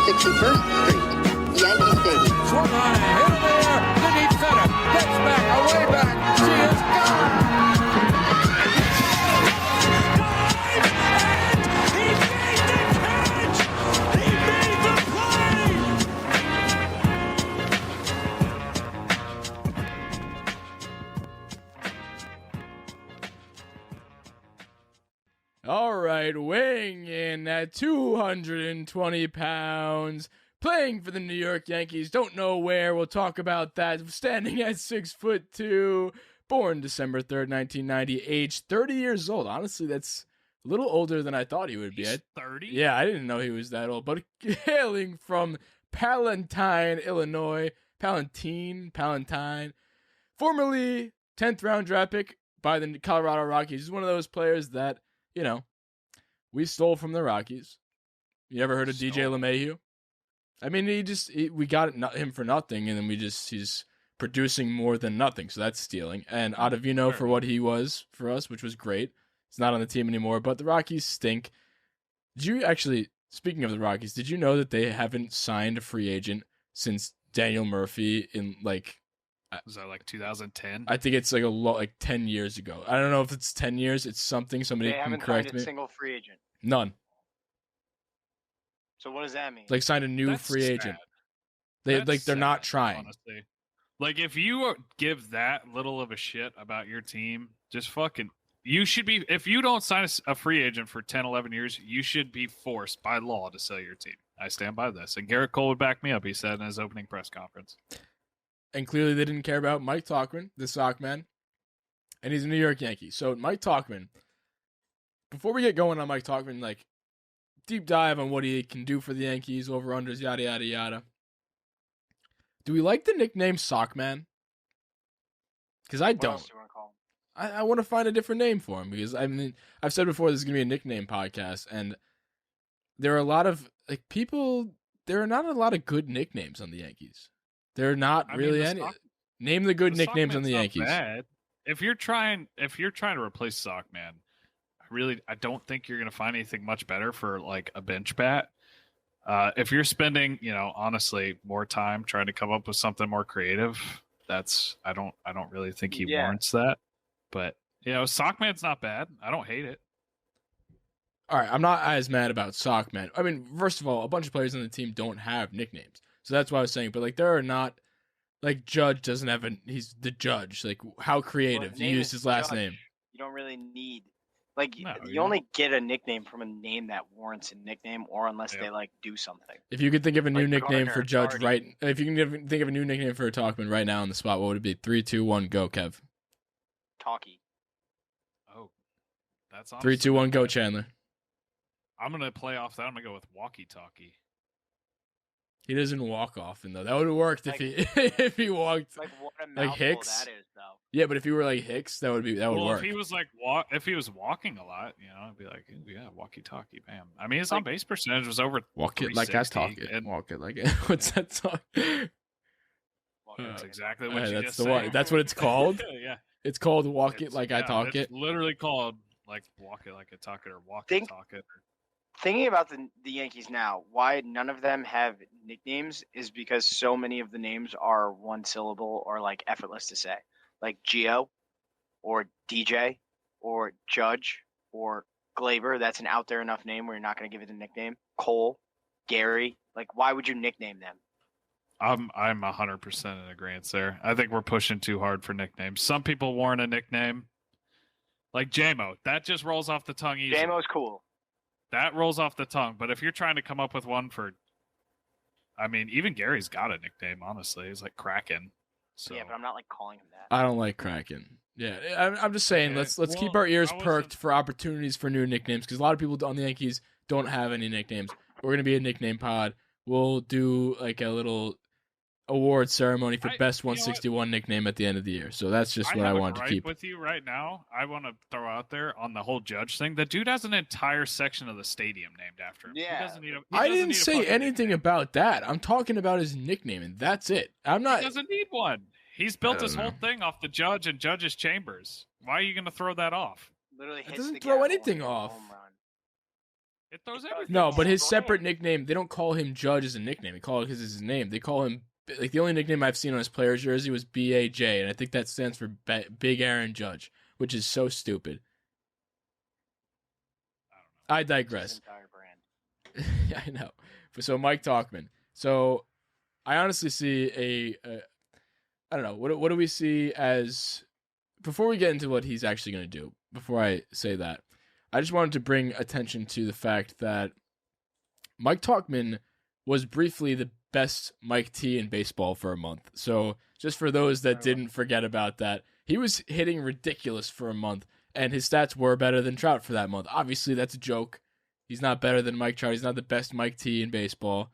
61st Street, Yankee Stadium. Swung on and hit in the air to deep center. Gets back, away back. She is gone. He made the catch. He made the play. All right, weighing in at 220 pounds, playing for the New York Yankees. Don't know where. We'll talk about that. Standing at 6'2", born December 3rd, 1990, age 30 years old. Honestly, that's a little older than I thought he would be. He's 30? Yeah, I didn't know he was that old. But hailing from Palatine, Illinois, Palatine, formerly 10th round draft pick by the Colorado Rockies. He's one of those players that, you know, we stole from the Rockies. You ever heard of DJ LeMahieu? I mean, we got him for nothing, and then he's producing more than nothing, so that's stealing. And Ottavino for what he was for us, which was great. He's not on the team anymore, but the Rockies stink. Did you actually, speaking of the Rockies, did you know that they haven't signed a free agent since Daniel Murphy in, like... Was that like 2010? I think it's like 10 years ago. I don't know if it's 10 years. It's something. Somebody can correct me. They haven't signed a single free agent. None. So what does that mean? Like signed a new free agent. They're not trying. Honestly. Like if you give that little of a shit about your team, just fucking you should be, if you don't sign a free agent for 10, 11 years, you should be forced by law to sell your team. I stand by this. And Garrett Cole would back me up, he said in his opening press conference. And clearly they didn't care about Mike Tauchman, the sock man. And he's a New York Yankee. So Mike Tauchman, before we get going on Mike Tauchman, like deep dive on what he can do for the Yankees, over-unders, yada, yada, yada. Do we like the nickname Sock Man? Because I don't. What else do you want to call him? I want to find a different name for him because, I mean, I've said before this is going to be a nickname podcast, and there are a lot of, like, there are not a lot of good nicknames on the Yankees. There are not really any. Name the good nicknames on the Yankees. Bad. If you're trying to replace Sockman, I don't think you're going to find anything much better for like a bench bat. If you're spending, honestly, more time trying to come up with something more creative, I don't really think he warrants that. But Sockman's not bad. I don't hate it. All right, I'm not as mad about Sockman. I mean, first of all, a bunch of players on the team don't have nicknames. So that's what I was saying. But, like, there are not, like, Judge doesn't have he's the Judge. Like, how creative. You use his last name. You don't really need, like, you only get a nickname from a name that warrants a nickname or unless they, like, do something. If you could think of a new nickname Gardner, for Judge Hardy. if you can think of a new nickname for Tauchman right now on the spot, what would it be? 3, 2, 1, go, Kev. Talkie. Oh, that's awesome. 3, 2, 1, go, Chandler. I'm going to play off that. I'm going to go with walkie-talkie. He doesn't walk often though. That would have worked if he walked like what a mouthful Hicks. That is though. Yeah, but if he were like Hicks, that would work. If he was like if he was walking a lot, I'd be like, ooh, yeah, walkie-talkie, bam. I mean, his on base percentage was over. Walk it like I talk it. Walk it like it. What's that song? That's exactly what you that's just the said. one. That's what it's called. Yeah, it's called Walk It Like I Talk It. Literally called like Walk It Like I Talk It or Walk It Talk It. Thinking about the Yankees now, why none of them have nicknames is because so many of the names are one syllable or like effortless to say, like Gio or DJ or Judge or Glaber. That's an out there enough name where you're not going to give it a nickname. Cole, Gary, like why would you nickname them? I'm 100% in agreement there. I think we're pushing too hard for nicknames. Some people warrant a nickname, like JMO. That just rolls off the tongue easily. JMO's cool. That rolls off the tongue. But if you're trying to come up with one for, I mean, even Gary's got a nickname, honestly. He's like Kraken. So. Yeah, but I'm not like calling him that. I don't like Kraken. Yeah, I'm just saying, let's keep our ears perked for opportunities for new nicknames because a lot of people on the Yankees don't have any nicknames. We're going to be a nickname pod. We'll do like a little award ceremony for best 161 nickname at the end of the year. So that's just what I wanted to keep. With you right now, I want to throw out there on the whole Judge thing. The dude has an entire section of the stadium named after him. Yeah, I didn't say anything about that. I'm talking about his nickname, and that's it. I'm not. He doesn't need one. He's built his whole thing off the Judge and Judge's chambers. Why are you going to throw that off? Literally, it doesn't throw anything off. It throws everything. No, off. but his brand. separate nickname, they don't call him Judge as a nickname. They call it because it's his name. They call him, like, the only nickname I've seen on his player's jersey was BAJ, and I think that stands for Big Aaron Judge, which is so stupid. I His digress. entire brand. Yeah, I know. So Mike Tauchman. So I honestly see I don't know. What do we see as, before we get into what he's actually going to do, before I say that, I just wanted to bring attention to the fact that Mike Tauchman was briefly the best Mike T in baseball for a month. So just for those that didn't forget about that, he was hitting ridiculous for a month, and his stats were better than Trout for that month. Obviously, that's a joke. He's not better than Mike Trout. He's not the best Mike T in baseball,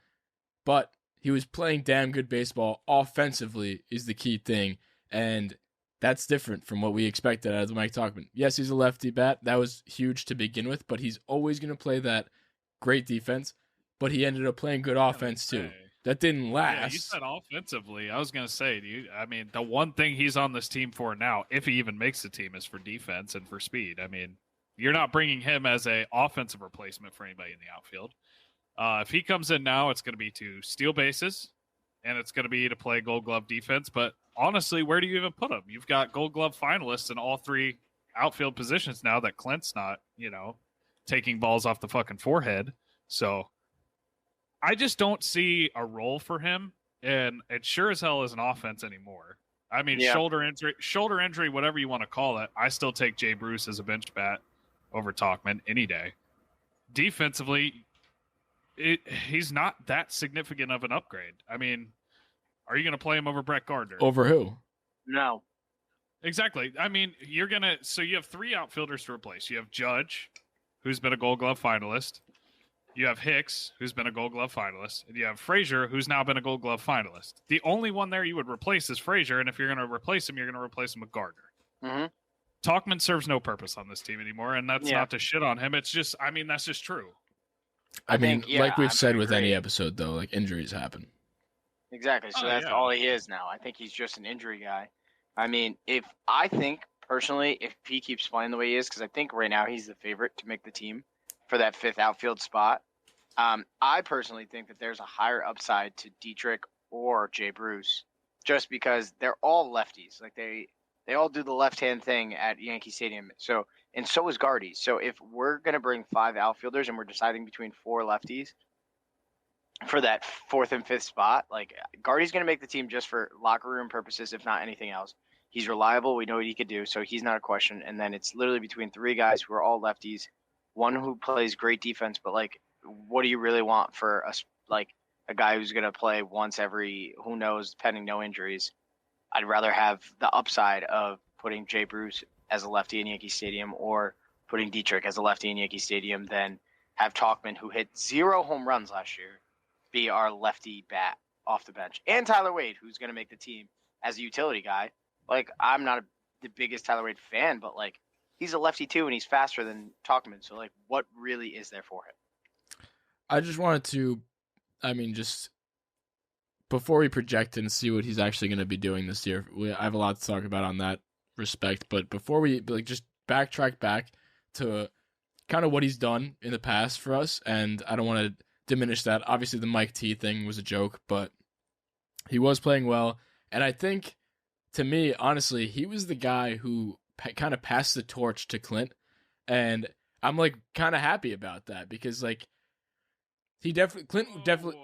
but he was playing damn good baseball. Offensively is the key thing, and that's different from what we expected out of Mike Tauchman. Yes, he's a lefty bat. That was huge to begin with, but he's always going to play that great defense. But he ended up playing good offense too. That didn't last. Yeah, you said offensively. I was going to say, I mean, the one thing he's on this team for now, if he even makes the team, is for defense and for speed. I mean, you're not bringing him as a offensive replacement for anybody in the outfield. If he comes in now, it's going to be to steal bases, and it's going to be to play Gold Glove defense. But honestly, where do you even put him? You've got Gold Glove finalists in all three outfield positions now that Clint's not, taking balls off the fucking forehead. So I just don't see a role for him, and it sure as hell isn't offense anymore. I mean, Yeah. shoulder injury, whatever you want to call it. I still take Jay Bruce as a bench bat over Tauchman any day. Defensively, he's not that significant of an upgrade. I mean, are you going to play him over Brett Gardner? Over who? No. Exactly. I mean, you have three outfielders to replace. You have Judge, who's been a Gold Glove finalist. You have Hicks, who's been a Gold Glove finalist. And you have Frazier, who's now been a Gold Glove finalist. The only one there you would replace is Frazier, and if you're going to replace him, you're going to replace him with Gardner. Mm-hmm. Tauchman serves no purpose on this team anymore, and that's Yeah. not to shit on him. It's just, I mean, that's just true. I mean, think, yeah, like we've I said with any agree. episode, though, like, injuries happen. Exactly. So Oh, that's yeah. all he is now. I think he's just an injury guy. I mean, I think personally, if he keeps playing the way he is, because I think right now he's the favorite to make the team for that fifth outfield spot. I personally think that there's a higher upside to Dietrich or Jay Bruce, just because they're all lefties. Like they all do the left-hand thing at Yankee Stadium. So is Gardy. So if we're gonna bring 5 outfielders and we're deciding between 4 lefties for that 4th and 5th spot, like Gardy's gonna make the team just for locker room purposes, if not anything else. He's reliable. We know what he could do, so he's not a question. And then it's literally between 3 guys who are all lefties, one who plays great defense, but like, what do you really want for a guy who's gonna play once every, who knows, pending no injuries? I'd rather have the upside of putting Jay Bruce as a lefty in Yankee Stadium or putting Dietrich as a lefty in Yankee Stadium than have Tauchman, who hit 0 home runs last year, be our lefty bat off the bench. And Tyler Wade, who's going to make the team as a utility guy. Like, I'm not the biggest Tyler Wade fan, but, like, he's a lefty too, and he's faster than Tauchman. So, like, what really is there for him? I just wanted to, just before we project and see what he's actually going to be doing this year, I have a lot to talk about on that respect. But before we just backtrack back to kind of what he's done in the past for us, and I don't want to diminish that. Obviously, the Mike T thing was a joke, but he was playing well. And I think, to me, honestly, he was the guy who kind of passed the torch to Clint. And I'm, like, kind of happy about that because, like, Clint definitely...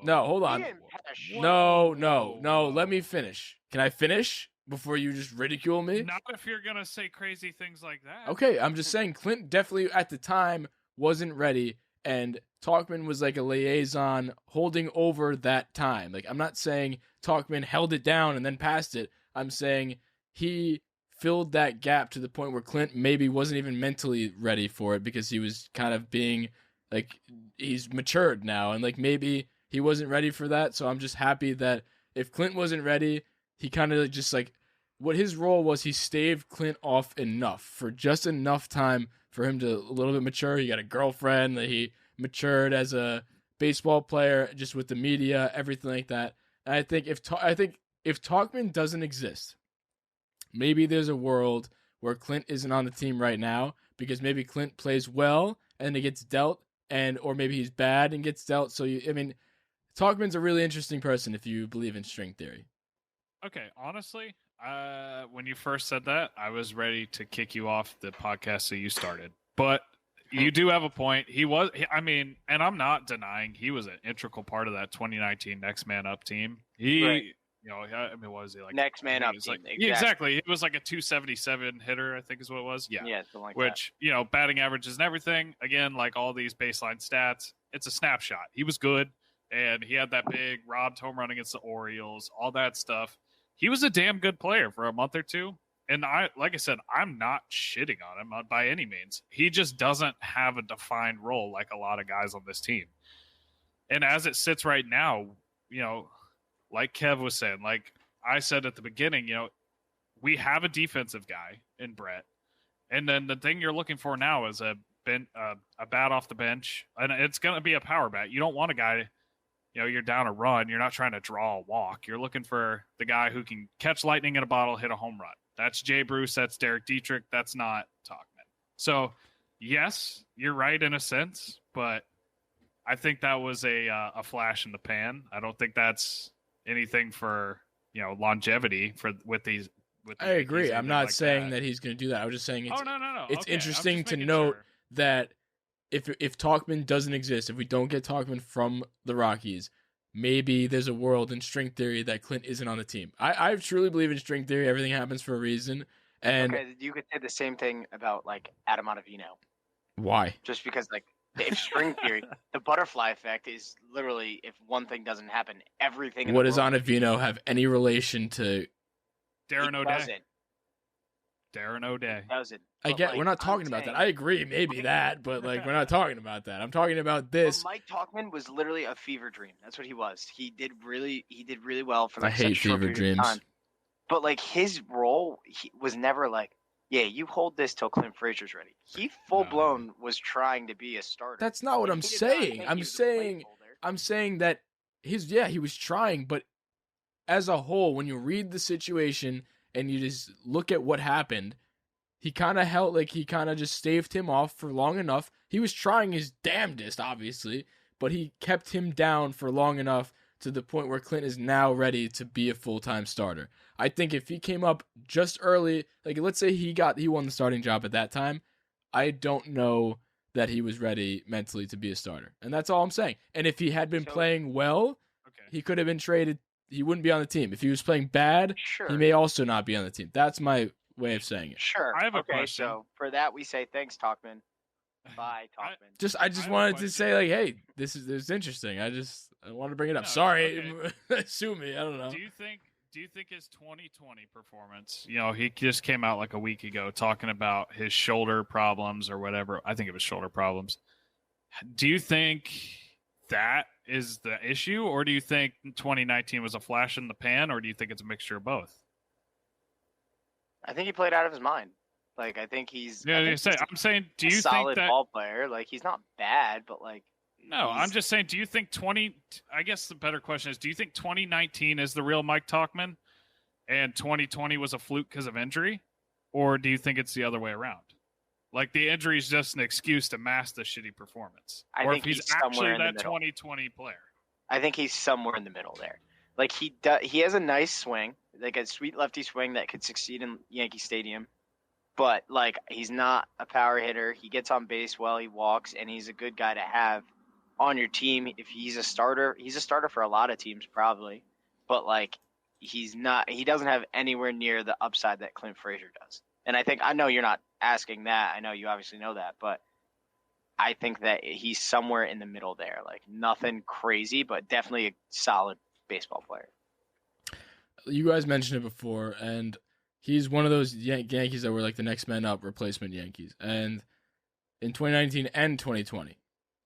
No, hold on. He didn't pass shit. No. Let me finish. Can I finish before you just ridicule me? Not if you're going to say crazy things like that. Okay, I'm just saying Clint definitely at the time wasn't ready, and Tauchman was like a liaison holding over that time. Like, I'm not saying Tauchman held it down and then passed it. I'm saying he filled that gap to the point where Clint maybe wasn't even mentally ready for it because he was kind of being like, he's matured now, and like maybe he wasn't ready for that. So I'm just happy that if Clint wasn't ready, he kind of just like, what his role was, he staved Clint off enough for just enough time for him to a little bit mature. He got a girlfriend, that he matured as a baseball player, just with the media, everything like that. And I think if Tauchman doesn't exist, maybe there's a world where Clint isn't on the team right now because maybe Clint plays well and it gets dealt, or maybe he's bad and gets dealt. So Tauchman's a really interesting person if you believe in string theory. Okay, honestly, when you first said that, I was ready to kick you off the podcast that you started. But you do have a point. And I'm not denying he was an integral part of that 2019 Next Man Up team. Right. What was he like? Next man up He was team. like, exactly. He was like a 277 hitter, I think is what it was. Yeah. Yeah, something like Which, batting averages and everything, again, like all these baseline stats, it's a snapshot. He was good, and he had that big robbed home run against the Orioles, all that stuff. He was a damn good player for a month or two. And like I said, I'm not shitting on him by any means. He just doesn't have a defined role like a lot of guys on this team. And as it sits right now, like Kev was saying, like I said at the beginning, we have a defensive guy in Brett. And then the thing you're looking for now is a bat off the bench. And it's going to be a power bat. You don't want a guy, you're down a run. You're not trying to draw a walk. You're looking for the guy who can catch lightning in a bottle, hit a home run. That's Jay Bruce. That's Derek Dietrich. That's not Tauchman. So, yes, you're right in a sense, but I think that was a flash in the pan. I don't think that's anything for longevity with these. I agree. I'm not saying that he's going to do that. I was just saying it's no. It's Okay, interesting to note that if Tauchman doesn't exist, if we don't get Tauchman from the Rockies, maybe there's a world in string theory that Clint isn't on the team. I truly believe in string theory. Everything happens for a reason. And okay, you could say the same thing about like Adam Ottavino. Why? Just because like if string theory, the butterfly effect is literally if one thing doesn't happen, everything. In What the does world Ottavino have any relation to? Darren O'Day. doesn't. Darren O'Day. It doesn't. I But, get. like, We're not I'm talking about that. saying- I agree, maybe that, but like we're not talking about that. I'm talking about But this. Mike Tauchman was literally a fever dream. That's what he was. He did really well for I like such a hate short fever period of dreams. time. But like his role was never like, yeah, you hold this till Clint Frazier's ready. He full blown was trying to be a starter. That's not what Like, I'm he did not saying. think I'm he was a saying. placeholder. I'm saying that he was trying, but as a whole, when you read the situation and you just look at what happened, he kind of just staved him off for long enough. He was trying his damnedest, obviously, but he kept him down for long enough to the point where Clint is now ready to be a full-time starter. I think if he came up just early, like let's say he won the starting job at that time, I don't know that he was ready mentally to be a starter. And that's all I'm saying. And if he had been playing well, he could have been traded. He wouldn't be on the team. If he was playing bad, Sure. he may also not be on the team. That's my way of saying it. Sure. I have a okay, question. so for that we say thanks, Tauchman. Bye, Tauchman. I just have a wanted to question. say like, hey, this is interesting. I wanted to bring it up. No, Sorry, sue me. I don't know. Do you think his 2020 performance? He just came out like a week ago talking about his shoulder problems or whatever. I think it was shoulder problems. Do you think that is the issue, or do you think 2019 was a flash in the pan, or do you think it's a mixture of both? I think he played out of his mind. Like I think he's. Yeah, I think I'm saying, do he's you a solid think that? ball player? Like he's not bad, but like. No, he's- I'm just saying, do you think I guess the better question is, do you think 2019 is the real Mike Tauchman and 2020 was a fluke because of injury? Or do you think it's the other way around? Like the injury is just an excuse to mask the shitty performance? I or think if he's he's somewhere actually in the that middle. 2020 player? I think he's somewhere in the middle there. Like he has a nice swing, like a sweet lefty swing that could succeed in Yankee Stadium. But like he's not a power hitter. He gets on base well, he walks, and he's a good guy to have on your team. If he's a starter for a lot of teams probably. But like he doesn't have anywhere near the upside that Clint Frazier does. And I know you're not asking that. I know you obviously know that, but I think that he's somewhere in the middle there. Like nothing crazy, but definitely a solid baseball player. You guys mentioned it before, and he's one of those Yankees that were like the next man up replacement Yankees. And in 2019 and 2020.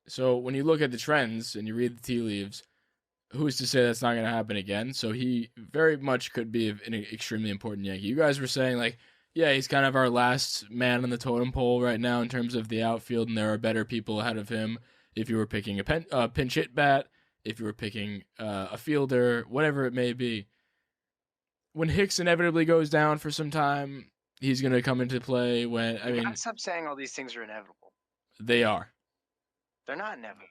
So when you look at the trends and you read the tea leaves, who's to say that's not going to happen again? So he very much could be an extremely important Yankee. You guys were saying like, yeah, he's kind of our last man on the totem pole right now in terms of the outfield, and there are better people ahead of him. If you were picking a pinch hit bat, if you were picking a fielder, whatever it may be. When Hicks inevitably goes down for some time, he's going to come into play. You gotta stop saying all these things are inevitable. They are. They're not inevitable.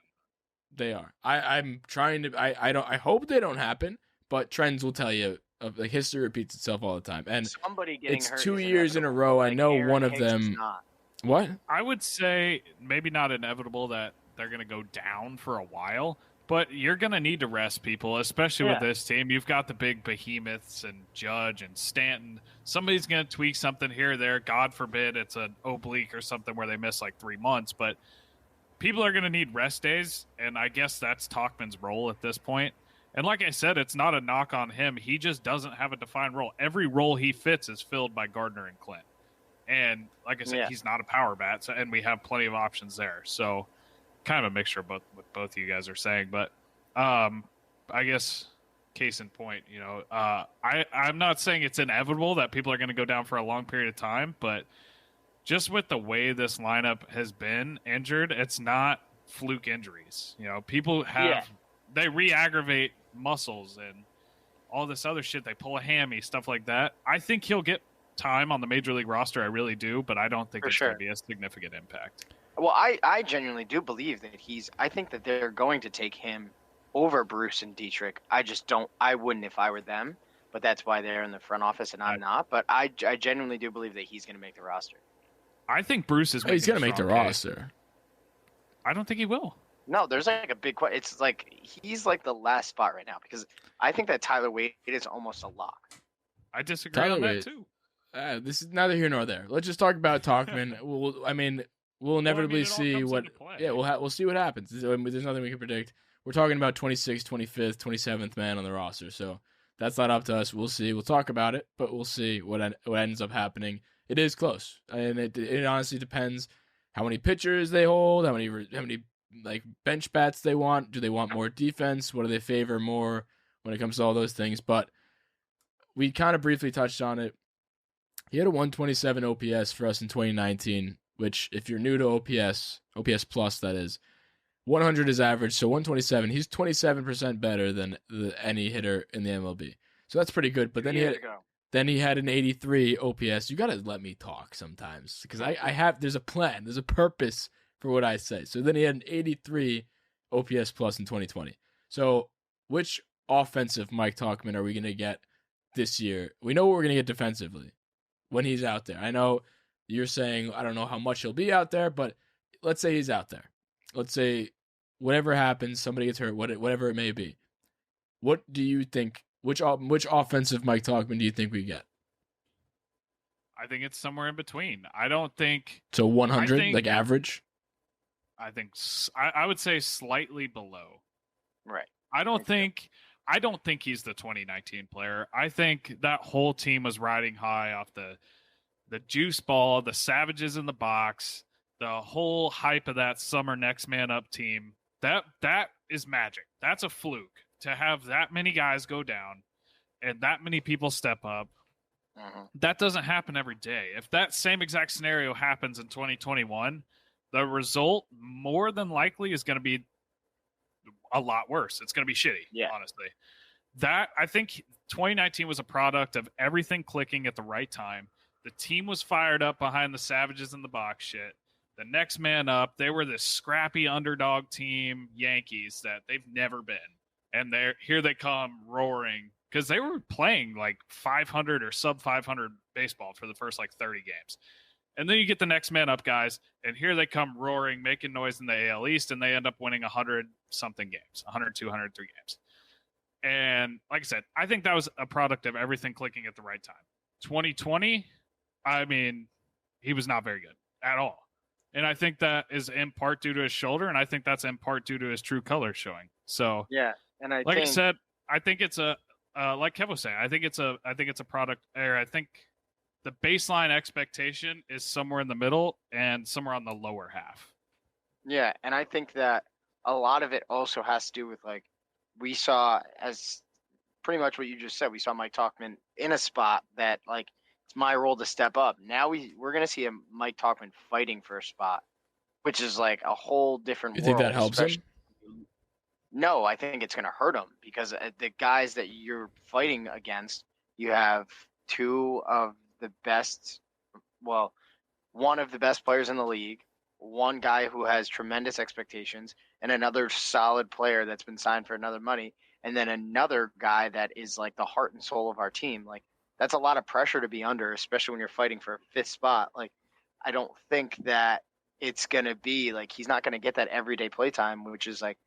They are. I'm trying to. I hope they don't happen, but trends will tell you. Like history repeats itself all the time, and Somebody getting it's hurt 2 is years in a inevitable, row. but, I like, know Aaron one of Hicks is them. not. What? I would say maybe not inevitable that they're going to go down for a while, but you're going to need to rest people, especially with Yeah. this team. You've got the big behemoths and Judge and Stanton. Somebody's going to tweak something here or there. God forbid it's an oblique or something where they miss like 3 months, but people are going to need rest days, and I guess that's Tauchman's role at this point. And like I said, it's not a knock on him. He just doesn't have a defined role. Every role he fits is filled by Gardner and Clint. And like I said, Yeah. he's not a power bat, so, and we have plenty of options there. So kind of a mixture of both what both of you guys are saying. But I guess case in point, I'm not saying it's inevitable that people are going to go down for a long period of time, but just with the way this lineup has been injured, it's not fluke injuries. People they re-aggravate muscles and all this other shit. They pull a hammy, stuff like that. I think he'll get time on the major league roster. I really do, but I don't think For it's sure. going to be a significant impact. Well, I genuinely do believe that I think that they're going to take him over Bruce and Dietrich. I wouldn't if I were them, but that's why they're in the front office and I'm not. But I genuinely do believe that he's going to make the roster. I think Bruce is. He's going gonna make the roster. I don't think he will. No, there's like a big question. It's like he's like the last spot right now because I think that Tyler Wade is almost a lock. I disagree Tyler on that Wade. too. This is neither here nor there. Let's just talk about Tauchman. We'll inevitably it all see comes what. into play. Yeah, we'll see what happens. There's nothing we can predict. We're talking about 26th, 25th, 27th man on the roster, so that's not up to us. We'll see. We'll talk about it, but we'll see what ends up happening. It is close, and it honestly depends how many pitchers they hold, how many like bench bats they want. Do they want more defense? What do they favor more when it comes to all those things? But we kind of briefly touched on it. He had a 127 OPS for us in 2019, which if you're new to OPS plus, that is, 100 is average, so 127. He's 27% better than any hitter in the MLB. So that's pretty good. But then he had an 83 OPS. You got to let me talk sometimes because there's a plan. There's a purpose for what I say. So then he had an 83 OPS plus in 2020. So which offensive Mike Tauchman are we going to get this year? We know what we're going to get defensively when he's out there. I know you're saying, I don't know how much he'll be out there, but let's say he's out there. Let's say whatever happens, somebody gets hurt, whatever it may be. What do you think? Which offensive Mike Tauchman do you think we get? I think it's somewhere in between. I don't think So 100, think- like average? I think I would say slightly below. Right. I don't think he's the 2019 player. I think that whole team was riding high off the juice ball, the Savages in the box, the whole hype of that summer next man up team. That is magic. That's a fluke to have that many guys go down and that many people step up. Mm-hmm. That doesn't happen every day. If that same exact scenario happens in 2021, the result more than likely is going to be a lot worse. It's going to be shitty, honestly. I think 2019 was a product of everything clicking at the right time. The team was fired up behind the Savages in the box shit. The next man up, they were this scrappy underdog team, Yankees, that they've never been. And here they come roaring because they were playing like 500 or sub 500 baseball for the first like 30 games. And then you get the next man up guys, and here they come roaring, making noise in the AL East, and they end up winning 100-something games, 102, 103 games. And like I said, I think that was a product of everything clicking at the right time. 2020, I mean, he was not very good at all. And I think that is in part due to his shoulder, and I think that's in part due to his true colors showing. So, yeah, and I said, I think it's a like Kev was saying, I think it's a product, or I think the baseline expectation is somewhere in the middle and somewhere on the lower half. Yeah, and I think that a lot of it also has to do with, like, we saw, as pretty much what you just said, we saw Mike Tauchman in a spot that, like, it's my role to step up. Now we're going to see a Mike Tauchman fighting for a spot, which is like a whole different world. You think that helps him? No, I think it's going to hurt him because the guys that you're fighting against, you have two of the best, well, one of the best players in the league, one guy who has tremendous expectations and another solid player that's been signed for another money, and then another guy that is like the heart and soul of our team. Like that's a lot of pressure to be under, especially when you're fighting for a fifth spot. Like I don't think that it's gonna be like he's not gonna get that everyday play time, which is like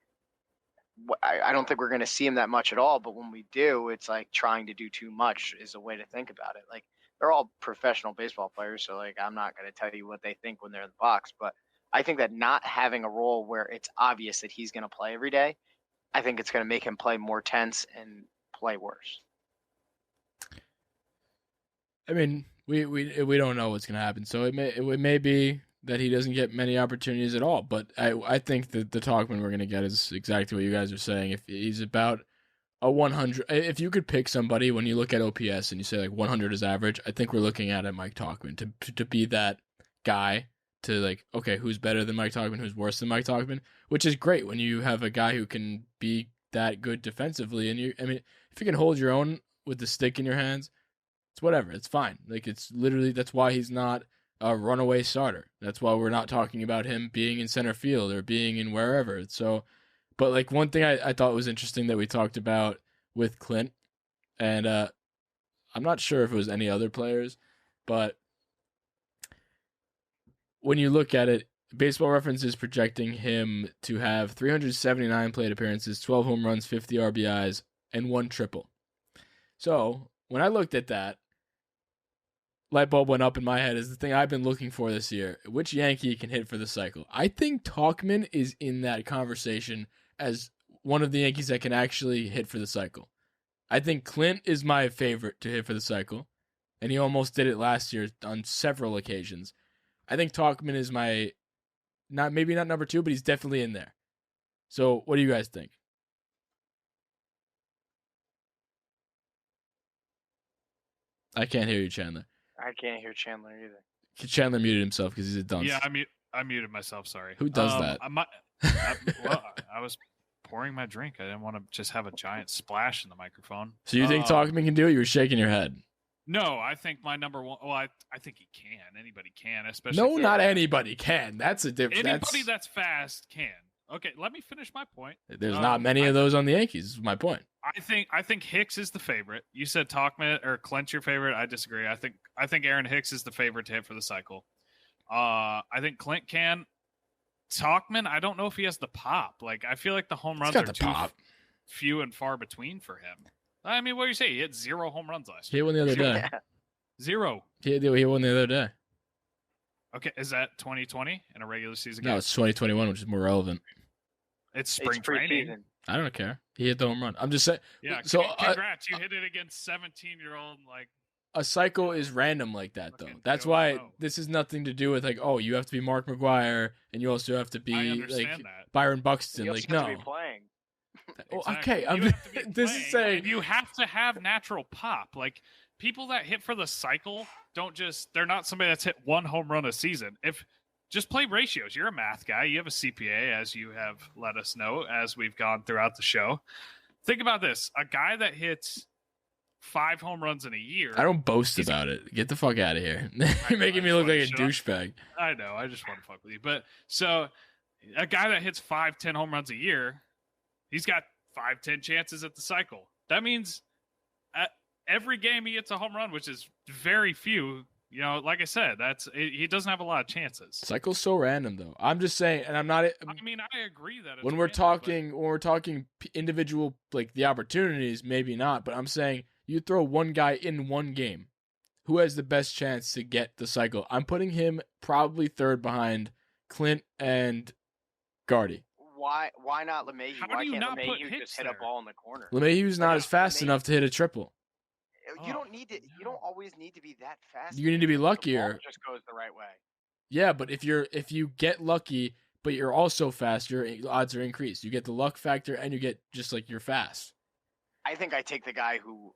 I don't think we're gonna see him that much at all. But when we do, it's like trying to do too much is a way to think about it. Like they're all professional baseball players, so like I'm not gonna tell you what they think when they're in the box, but I think that not having a role where it's obvious that he's gonna play every day, I think it's gonna make him play more tense and play worse. I mean, we don't know what's gonna happen, so it may be that he doesn't get many opportunities at all. But I think that the Tauchman we're gonna get is exactly what you guys are saying. If he's about a 100, if you could pick somebody when you look at OPS and you say like 100 is average, I think we're looking at Mike Tauchman to be that guy. To like, okay, who's better than Mike Tauchman? Who's worse than Mike Tauchman? Which is great when you have a guy who can be that good defensively, and I mean, if you can hold your own with the stick in your hands, it's whatever. It's fine. Like it's literally that's why he's not a runaway starter. That's why we're not talking about him being in center field or being in wherever. So, but like one thing I thought was interesting that we talked about with Clint, and I'm not sure if it was any other players, but when you look at it, Baseball Reference is projecting him to have 379 plate appearances, 12 home runs, 50 RBIs, and 1 triple. So when I looked at that, light bulb went up in my head is the thing I've been looking for this year. Which Yankee can hit for the cycle? I think Tauchman is in that conversation as one of the Yankees that can actually hit for the cycle. I think Clint is my favorite to hit for the cycle, and he almost did it last year on several occasions. I think Tauchman is my maybe not number 2, but he's definitely in there. So what do you guys think? I can't hear you, Chandler. I can't hear Chandler either. Chandler muted himself because he's a dunce. Yeah, I muted myself. Sorry. Who does that? I was pouring my drink. I didn't want to just have a giant splash in the microphone. So you think Tauchman can do it? You were shaking your head. No, I think my number one. Well, I think he can. Anybody can, especially. No, not anybody can. That's a difference. Anybody that's fast can. Okay, let me finish my point. There's not many of those on the Yankees. Is my point. I think Hicks is the favorite. You said Tauchman or Clint's your favorite. I disagree. I think Aaron Hicks is the favorite to hit for the cycle. I think Clint can. Tauchman, I don't know if he has the pop. Like I feel like the home runs are too few and far between for him. I mean, what do you say? He hit 0 home runs last year. He won the other day. 0. He won the other day. Okay, is that 2020 in a regular season game? No, it's 2021, which is more relevant. It's spring training. I don't care. He hit the home run. I'm just saying. Yeah. So congrats, you hit it against 17-year-old. Like a cycle is random like that, though. That's why this is nothing to do with like, oh, you have to be Mark McGwire and you also have to be like Byron Buxton. You like also no. have to be playing. Okay, this is saying you have to have natural pop. Like people that hit for the cycle they're not somebody that's hit 1 home run a season. If just play ratios. You're a math guy. You have a CPA, as you have let us know as we've gone throughout the show. Think about this. A guy that hits 5 home runs in a year. I don't boast about it. Get the fuck out of here. You're making me look like a douchebag. I know. I just want to fuck with you. But so a guy that hits 5-10 home runs a year, he's got 5-10 chances at the cycle. That means at every game he hits a home run, which is very few. You know, like I said, he doesn't have a lot of chances. Cycle's so random, though. I'm just saying, and I'm not. I mean, I agree that when we're talking individual, like the opportunities, maybe not. But I'm saying you throw one guy in one game, who has the best chance to get the cycle? I'm putting him probably third behind Clint and Gardy. Why not LeMahieu? Why can't LeMahieu just hit a ball in the corner? LeMahieu's not as fast enough to hit a triple. You don't need to. You don't always need to be that fast. You need to be luckier. The ball just goes the right way. Yeah, but if you get lucky, but you're also fast, your odds are increased. You get the luck factor, and you get just like you're fast. I think I take the guy who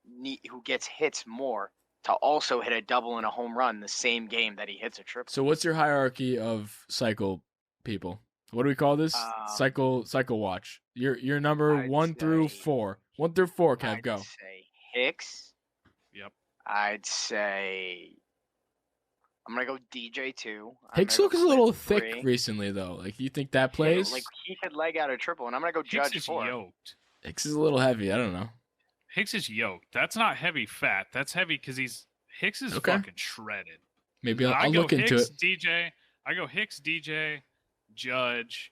gets hits more to also hit a double and a home run the same game that he hits a triple. So what's your hierarchy of cycle people? What do we call this? Cycle watch. Your number 1 through 4. 1 through 4, Kev, go. I'd say Hicks. Yep. I'd say I'm gonna go DJ 2. Hicks looks a little thick recently, though. Like, you think that plays? Like he could leg out a triple, and I'm gonna go Hicks Judge is 4. yoked. Hicks is a little heavy. I don't know. Hicks is yoked. That's not heavy fat. That's heavy because Hicks is Okay. fucking shredded. Maybe I'll go look into Hicks, it. DJ. I go Hicks, DJ, Judge,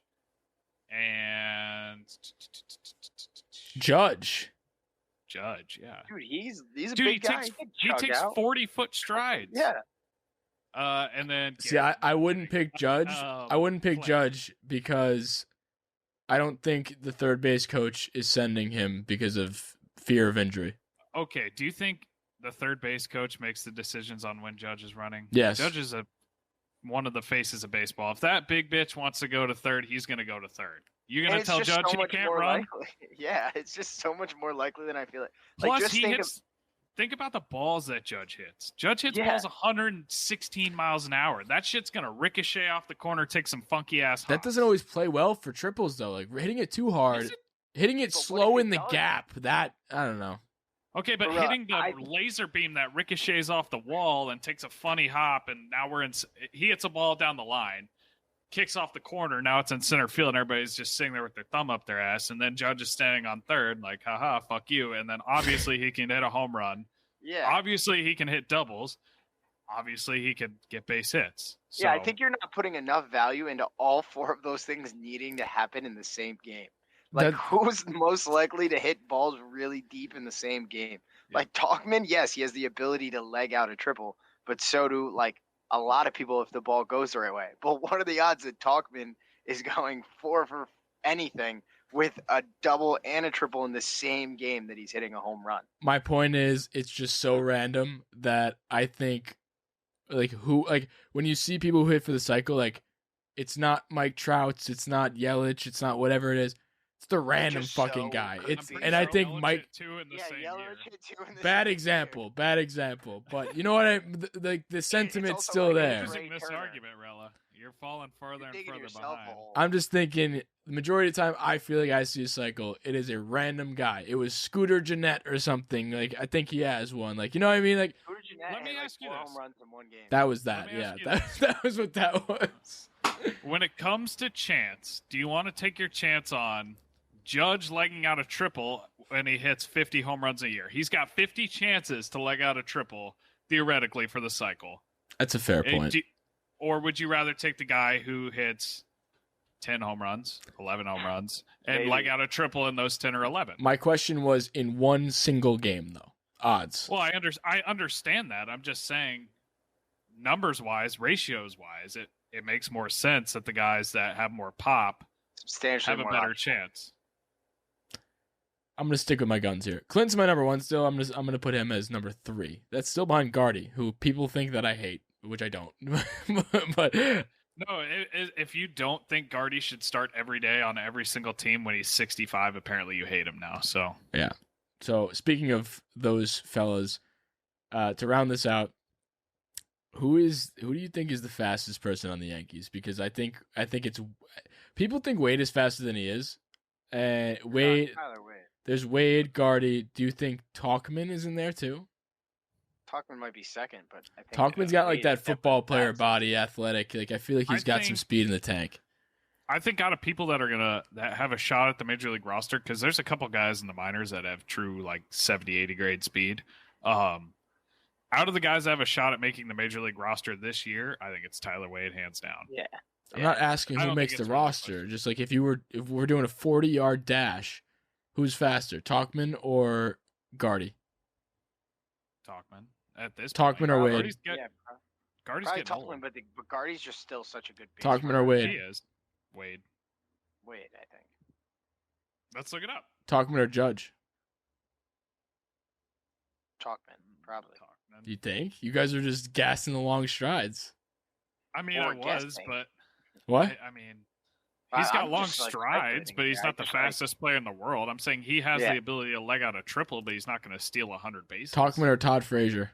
and Judge. Judge. Yeah, Dude, he's a dude, big guy. he takes 40-foot strides. Yeah. And then See, I wouldn't pick Judge. I wouldn't pick Flynn. Judge because I don't think the third base coach is sending him because of fear of injury. Okay, do you think the third base coach makes the decisions on when Judge is running? Yes. Judge is one of the faces of baseball. If that big bitch wants to go to third, he's going to go to third. You're going to tell Judge he can't run? Likely. Yeah, it's just so much more likely than I feel it. Plus, just think about the balls that Judge hits. Judge hits balls 116 miles an hour. That shit's going to ricochet off the corner, take some funky ass That hops. doesn't always play well for triples, though. Like, hitting it too hard, hitting it slow in the gap, that, I don't know. Okay, but hitting the laser beam that ricochets off the wall and takes a funny hop, and now he hits a ball down the line, kicks off the corner, now it's in center field, and everybody's just sitting there with their thumb up their ass, and then Judge is standing on third, like, haha, fuck you, and then obviously he can hit a home run. Yeah. Obviously he can hit doubles. Obviously he could get base hits. So, yeah, I think you're not putting enough value into all 4 of those things needing to happen in the same game. Like, who's most likely to hit balls really deep in the same game? Yeah. Like, Tauchman, yes, he has the ability to leg out a triple, but so do, like, a lot of people if the ball goes the right way. But what are the odds that Tauchman is going 4 for anything with a double and a triple in the same game that he's hitting a home run? My point is, it's just so random that I think, like, when you see people who hit for the cycle, like, it's not Mike Trout, it's not Yelich, it's not whatever it is. It's the random fucking guy. And I think Mike. Bad example. But you know what? The sentiment's still there. You're losing this argument, Rella. You're falling further and further behind. I'm just thinking, the majority of the time, I feel like I see a cycle. It is a random guy. It was Scooter Jeanette or something. Like, I think he has one. Like, you know what I mean? Like, let me ask you this. Home runs in one game. That was that. Yeah, that was what that was. When it comes to chance, do you want to take your chance on Judge legging out a triple when he hits 50 home runs a year? He's got 50 chances to leg out a triple, theoretically, for the cycle. That's a fair point. Or would you rather take the guy who hits 10 home runs, 11 home runs, and leg out a triple in those 10 or 11? My question was in one single game, though. Odds. Well, I understand that. I'm just saying, numbers-wise, ratios-wise, it makes more sense that the guys that have more pop substantially have a better chance. I'm gonna stick with my guns here. Clint's my number 1 still. I'm gonna put him as number 3. That's still behind Gardy, who people think that I hate, which I don't. But no, if you don't think Gardy should start every day on every single team when he's 65, apparently you hate him now. So yeah. So speaking of those fellas, to round this out, who do you think is the fastest person on the Yankees? Because I think it's people think Wade is faster than he is. Wade. There's Wade, Gardy. Do you think Tauchman is in there too? Tauchman might be second, but I think Tauchman's got like that football player body, athletic. Like, I feel like he's got some speed in the tank. I think out of people that have a shot at the major league roster, because there's a couple guys in the minors that have true like 70, 80 grade speed. Out of the guys that have a shot at making the major league roster this year, I think it's Tyler Wade, hands down. Yeah. I'm not asking who makes the roster. Just like if we're doing a 40-yard dash, who's faster, Tauchman or Gardy? Tauchman. At this Tauchman point, or Wade? Gardy's getting old. Tauchman, but Gardy's just still such a good base Tauchman runner. or Wade? He is. Wade, I think. Let's look it up. Tauchman or Judge? Tauchman, probably. Tauchman. You think? You guys are just gassing the long strides. I mean, Or I was, guessing. but What? I mean, he's got I'm long just, like, strides, speculating but he's here. not the fastest player in the world. I'm saying he has Yeah. the ability to leg out a triple, but he's not going to steal 100 bases. Tauchman or Todd Frazier?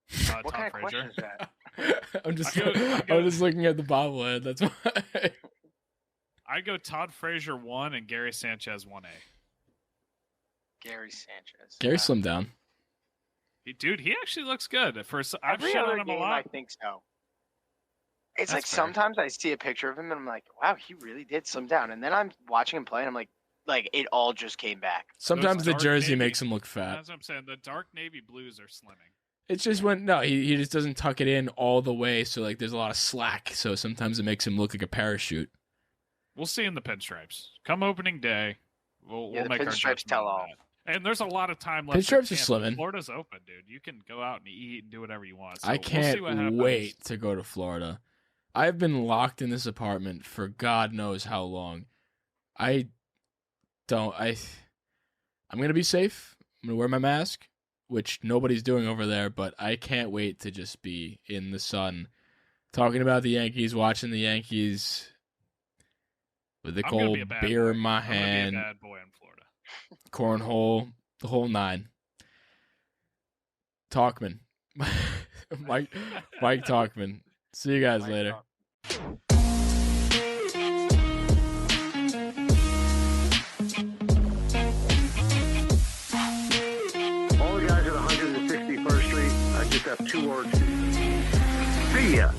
What Tom kind of Frazier. question is that? I'm just I go- I'm just looking at the bobblehead. That's why. I'd go Todd Frazier 1 and Gary Sanchez 1A. Gary Sanchez. Gary slimmed down. He actually looks good. I've Every shit other on him a game, lot. I think so. It's That's like fair. sometimes I see a picture of him and I'm like, wow, he really did slim down. And then I'm watching him play and I'm like it all just came back. Sometimes the dark jersey navy- makes him look fat. That's what I'm saying. The dark navy blues are slimming. It's just when he just doesn't tuck it in all the way, so like there's a lot of slack. So sometimes it makes him look like a parachute. We'll see in the pinstripes. Come opening day, we'll the make our pinstripes judgment tell on all. that. And there's a lot of time left. in Pinstripes are camp. slimming. Florida's open, dude. You can go out and eat and do whatever you want. So I we'll can't see what happens. wait to go to Florida. I've been locked in this apartment for God knows how long. I'm gonna be safe. I'm gonna wear my mask, which nobody's doing over there, but I can't wait to just be in the sun, talking about the Yankees, watching the Yankees with the I'm gonna cold be a bad beer boy. in my I'm gonna be a hand, bad boy in Florida. cornhole, the whole nine. Tauchman. Mike Tauchman. See you guys later. All the guys at 161st Street, I just have 2 words to you. See ya.